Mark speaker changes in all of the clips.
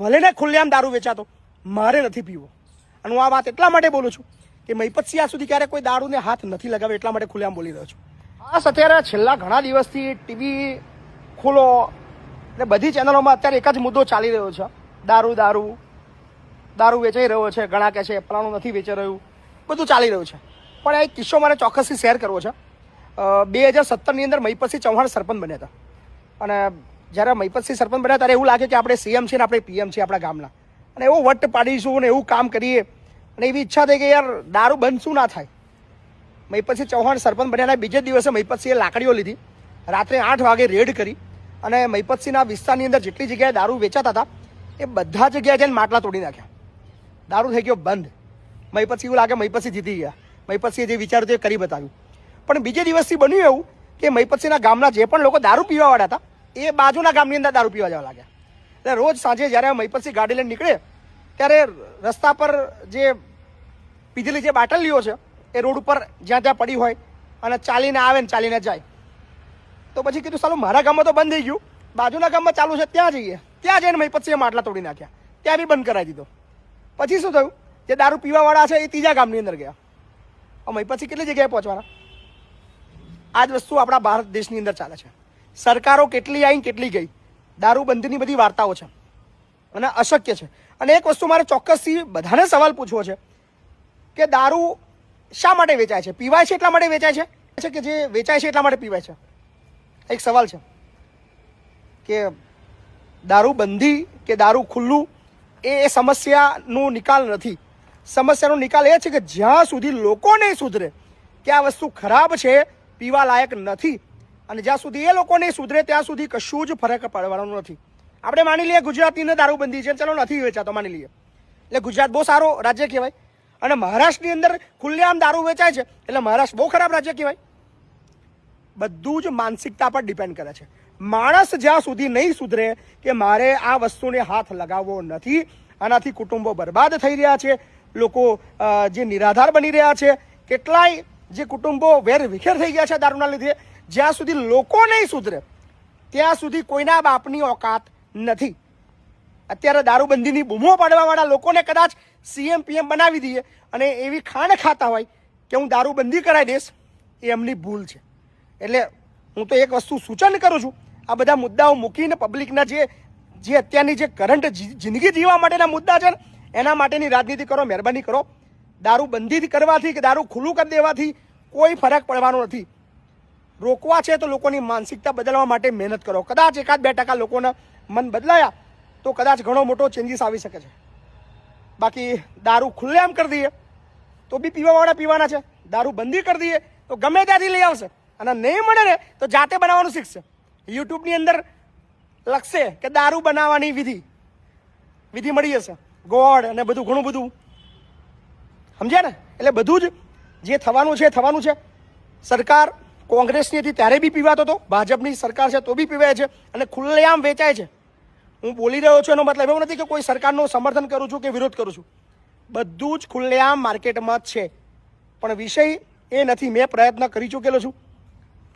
Speaker 1: ભલે ને ખુલ્લેઆમ દારૂ વેચાતો, મારે નથી પીવો. અને હું આ વાત એટલા માટે બોલું છું કે મહિપતસિંહ આજ સુધી ક્યારે કોઈ દારૂને હાથ નથી લગાવ્યો, એટલા માટે ખુલ્લેઆમ બોલી રહ્યો છું. ખાસ અત્યારે છેલ્લા ઘણા દિવસથી ટીવી ખોલો એટલે બધી ચેનલોમાં અત્યારે એક જ મુદ્દો ચાલી રહ્યો છે, દારૂ દારૂ દારૂ વેચાઈ રહ્યો છે, ઘણા કહે છે ફલાણું નથી વેચાઈ રહ્યું, બધું ચાલી રહ્યું છે. પણ એક કિસ્સો મારે ચોક્કસથી શેર કરવો છે. 2017ની અંદર મહિપતસિંહ ચૌહાણ સરપંચ બન્યા હતા. અને જ્યારે મહિપતસિંહ સરપંચ બન્યા ત્યારે એવું લાગે કે આપણે સીએમ છીએ ને આપણે પીએમ છીએ આપણા ગામના, અને એવો વટ પાડીશું ને એવું કામ કરીએ, અને એવી ઈચ્છા થઈ કે યાર દારૂ બંધ શું ના થાય. મહિપતસિંહ ચૌહાણ સરપંચ બન્યાના બીજે દિવસે મહિપતસિંહે લાકડીઓ લીધી, રાત્રે 8 વાગે રેડ કરી અને મહિપતસિંહના વિસ્તારની અંદર જેટલી જગ્યાએ દારૂ વેચાતા હતા એ બધા જગ્યાએ જઈને માટલા તોડી નાખ્યા. દારૂ થઈ ગયો બંધ. મહિપતસિંહ એવું લાગે મહિપતસિંહ જીતી ગયા, મહિપતસિંહે જે વિચાર્યું તે કરી બતાવ્યું. પણ બીજે દિવસથી બન્યું એવું કે મહિપતસિંહના ગામના જે પણ લોકો દારૂ પીવાવાળા હતા એ બાજુના ગામની અંદર દારૂ પીવા જવા લાગ્યા. એટલે રોજ સાંજે જ્યારે મહિપતસિંહ ગાડી લઈને નીકળે ત્યારે રસ્તા પર જે પીધેલી જે બાટલીઓ છે એ રોડ ઉપર જ્યાં ત્યાં પડી હોય અને ચાલીને આવે ને ચાલીને જાય. તો પછી કીધું સાલું મારા ગામમાં તો બંધ થઈ ગયું, બાજુના ગામમાં ચાલુ છે ત્યાં જઈએ. ત્યાં જઈને મહિપતસિંહે માટલા તોડી નાખ્યા, ત્યાં બી બંધ કરાવી દીધો. પછી શું થયું, જે દારૂ પીવાવાળા છે એ ત્રીજા ગામની અંદર ગયા. મહિપતસિંહ કેટલી જગ્યાએ પહોંચવાના? આ જ વસ્તુ આપણા ભારત દેશની અંદર ચાલે છે. સરકારો કેટલી આવી કેટલી ગઈ, દારૂબંધીની બધી વાર્તાઓ છે અને અશક્ય છે. અને એક વસ્તુ મારે ચોક્કસથી બધાને સવાલ પૂછવો છે કે દારૂ શા માટે વેચાય છે? પીવાય છે એટલા માટે વેચાય છે કે જે વેચાય છે એટલા માટે પીવાય છે? એક સવાલ છે કે દારૂ બંધી કે દારૂ ખુલ્લું એ સમસ્યાનો નિકાલ નથી. સમસ્યાનો નિકાલ એ છે કે જ્યાં સુધી લોકો નહીં સુધરે કે આ વસ્તુ ખરાબ છે, પીવા લાયક નથી, અને જ્યાં સુધી એ લોકો નહીં સુધરે ત્યાં સુધી કશું જ ફરક પડવાનો નથી. આપણે માની લઈએ ગુજરાતની અંદર દારૂબંધી છે, ચલો નથી વેચાતો માની લઈએ, એટલે ગુજરાત બહુ સારો રાજ્ય કહેવાય. અને મહારાષ્ટ્રની અંદર ખુલ્લેઆમ દારૂ વેચાય છે એટલે મહારાષ્ટ્ર બહુ ખરાબ રાજ્ય કહેવાય. બધું જ માનસિકતા પર ડિપેન્ડ કરે છે. માણસ જ્યાં સુધી નહીં સુધરે કે મારે આ વસ્તુને હાથ લગાવવો નથી, આનાથી કુટુંબો બરબાદ થઈ રહ્યા છે, લોકો જે નિરાધાર બની રહ્યા છે, કેટલાય જે કુટુંબો વેર વિખેર થઈ ગયા છે દારૂના લીધે, જ્યાં સુધી લોકો નહીં સુધરે ત્યાં સુધી કોઈના બાપની ઓકાત નથી. અત્યારે દારૂબંધીની બૂમો પાડવાવાળા લોકોને કદાચ સીએમ પીએમ બનાવી દઈએ અને એવી ખાણ ખાતા હોય કે હું દારૂબંધી કરાવી દઈશ, એ એમની ભૂલ છે. એટલે હું તો એક વસ્તુ સૂચન કરું છું, આ બધા મુદ્દાઓ મૂકીને પબ્લિકના જે અત્યારની જે કરંટ જિંદગી જીવવા માટેના મુદ્દા છે ને એના માટેની રાજનીતિ કરો, મહેરબાની કરો. દારૂબંધી કરવાથી કે દારૂ ખુલ્લું કરી દેવાથી કોઈ ફરક પડવાનો નથી. રોકવા છે તો લોકોની માનસિકતા બદલવા માટે મહેનત કરો. કદાચ 1-2% લોકોના મન બદલાયા તો કદાચ ઘણો મોટો ચેન્જીસ આવી શકે છે. બાકી દારૂ ખુલ્લેઆમ કરી દઈએ તો બી પીવાવાળા પીવાના છે, દારૂ બંધી કરી દઈએ તો ગમે ત્યાંથી લઈ આવશે, અને નહીં મળે ને તો જાતે બનાવવાનું શીખશે. યુટ્યુબની અંદર લખશે કે દારૂ બનાવવાની વિધિ મળી જશે, ગોળ અને બધું ઘણું બધું, સમજ્યા ને? એટલે બધું જ જે થવાનું છે થવાનું છે. સરકાર કોંગ્રેસની હતી ત્યારે બી પીવાતો હતો, ભાજપની સરકાર છે તો બી પીવાય છે, અને ખુલ્લેઆમ વેચાય છે. હું બોલી રહ્યો છું એનો મતલબ એવું નથી કે કોઈ સરકારનું સમર્થન કરું છું કે વિરોધ કરું છું. બધું જ ખુલ્લેઆમ માર્કેટમાં જ છે. પણ વિષય એ નથી, મેં પ્રયત્ન કરી ચૂકેલો છું.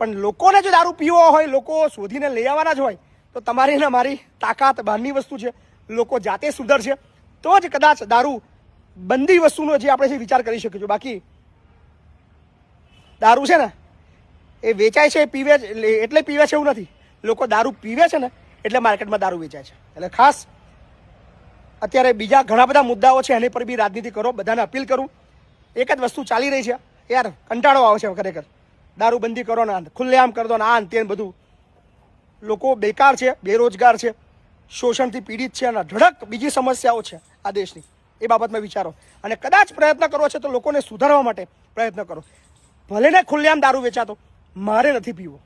Speaker 1: પણ લોકોને જો દારૂ પીવો હોય, લોકો શોધીને લઈ આવવાના જ હોય, તો તમારી ને મારી તાકાત બહારની વસ્તુ છે. લોકો જાતે સુધરશે તો જ કદાચ દારૂ બંધી વસ્તુનો જે આપણે વિચાર કરી શકીશું. બાકી દારૂ છે ને એ વેચાય છે, પીવે એટલે પીવે છે એવું નથી. લોકો દારૂ પીવે છે ને એટલે માર્કેટમાં દારૂ વેચાય છે. એટલે ખાસ અત્યારે બીજા ઘણા બધા મુદ્દાઓ છે એની પર બી રાજનીતિ કરો. બધાને અપીલ કરું, એક જ વસ્તુ ચાલી રહી છે યાર, કંટાળો આવે છે ખરેખર. દારૂબંધી કરો ને ખુલ્લેઆમ કરી દો ને આ તે બધું. લોકો બેકાર છે, બેરોજગાર છે, શોષણથી પીડિત છે, અને ધડક બીજી સમસ્યાઓ છે આ દેશની. એ બાબતમાં વિચારો, અને કદાચ પ્રયત્ન કરવો છે તો લોકોને સુધારવા માટે પ્રયત્ન કરો. ભલે ને ખુલ્લેઆમ દારૂ વેચાતો, મારે નથી પીવો.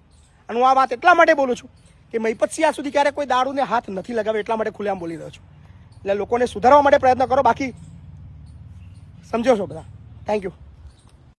Speaker 1: અને હું આ વાત એટલા માટે બોલું છું કે મહિપતસિંહ આજ સુધી ક્યારે કોઈ દારૂને હાથ નથી લગાવ્યો, એટલા માટે ખુલ્લેઆમ બોલી રહ્યો છું. એટલે લોકોને સુધારવા માટે પ્રયત્ન કરો. બાકી સમજો છો બધા. Thank you.